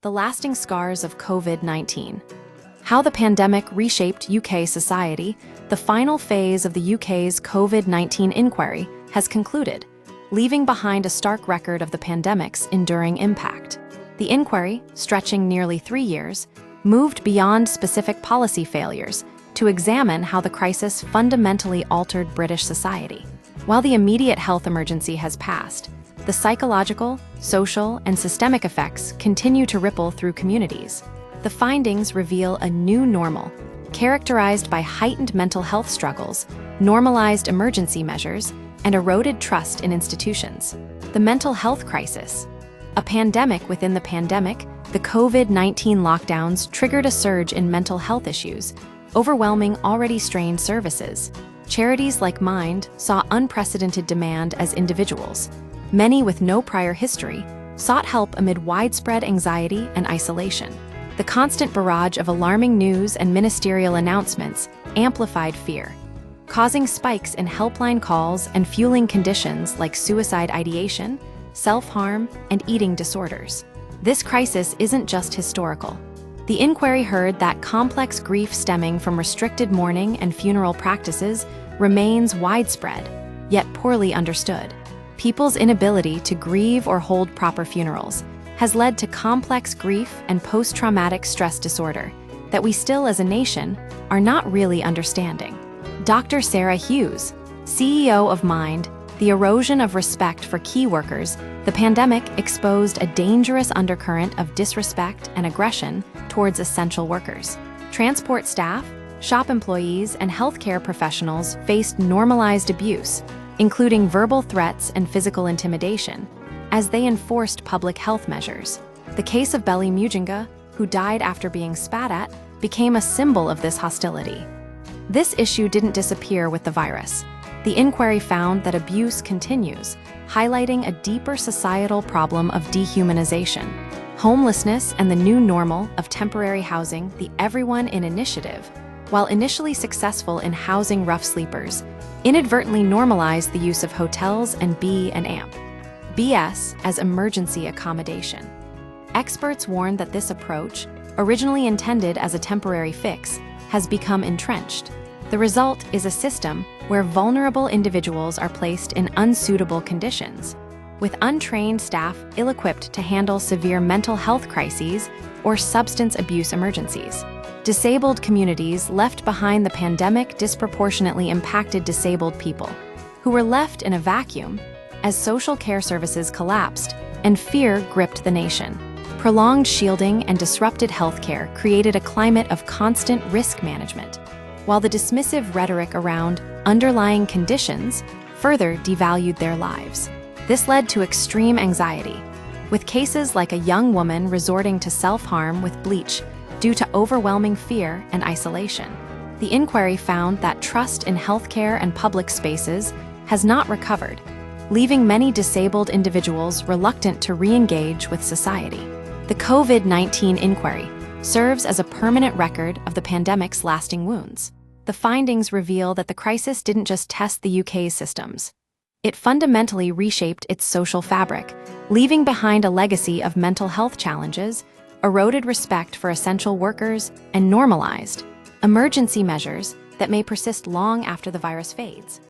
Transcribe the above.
The lasting scars of COVID-19. How the pandemic reshaped UK society, the final phase of the UK's COVID-19 inquiry has concluded, leaving behind a stark record of the pandemic's enduring impact. The inquiry, stretching nearly 3 years, moved beyond specific policy failures to examine how the crisis fundamentally altered British society. While the immediate health emergency has passed, the psychological, social, and systemic effects continue to ripple through communities. The findings reveal a new normal, characterized by heightened mental health struggles, normalized emergency measures, and eroded trust in institutions. The mental health crisis. A pandemic within the pandemic, the COVID-19 lockdowns triggered a surge in mental health issues, overwhelming already strained services. Charities like Mind saw unprecedented demand as individuals. Many with no prior history sought help amid widespread anxiety and isolation. The constant barrage of alarming news and ministerial announcements amplified fear, causing spikes in helpline calls and fueling conditions like suicide ideation, self-harm, and eating disorders. This crisis isn't just historical. The inquiry heard that complex grief stemming from restricted mourning and funeral practices remains widespread, yet poorly understood. People's inability to grieve or hold proper funerals has led to complex grief and post-traumatic stress disorder that we still as a nation are not really understanding. Dr. Sarah Hughes, CEO of Mind, the erosion of respect for key workers, the pandemic exposed a dangerous undercurrent of disrespect and aggression towards essential workers. Transport staff, shop employees, and healthcare professionals faced normalized abuse, including verbal threats and physical intimidation, as they enforced public health measures. The case of Belly Mujinga, who died after being spat at, became a symbol of this hostility. This issue didn't disappear with the virus. The inquiry found that abuse continues, highlighting a deeper societal problem of dehumanization. Homelessness and the new normal of temporary housing, the Everyone In initiative, while initially successful in housing rough sleepers, inadvertently normalized the use of hotels and B&AMP, BS, as emergency accommodation. Experts warn that this approach, originally intended as a temporary fix, has become entrenched. The result is a system where vulnerable individuals are placed in unsuitable conditions, with untrained staff ill-equipped to handle severe mental health crises or substance abuse emergencies. Disabled communities left behind. The pandemic disproportionately impacted disabled people, who were left in a vacuum as social care services collapsed and fear gripped the nation. Prolonged shielding and disrupted healthcare created a climate of constant risk management, while the dismissive rhetoric around underlying conditions further devalued their lives. This led to extreme anxiety, with cases like a young woman resorting to self-harm with bleach due to overwhelming fear and isolation. The inquiry found that trust in healthcare and public spaces has not recovered, leaving many disabled individuals reluctant to re-engage with society. The COVID-19 inquiry serves as a permanent record of the pandemic's lasting wounds. The findings reveal that the crisis didn't just test the UK's systems. It fundamentally reshaped its social fabric, leaving behind a legacy of mental health challenges, eroded respect for essential workers, and normalized emergency measures that may persist long after the virus fades.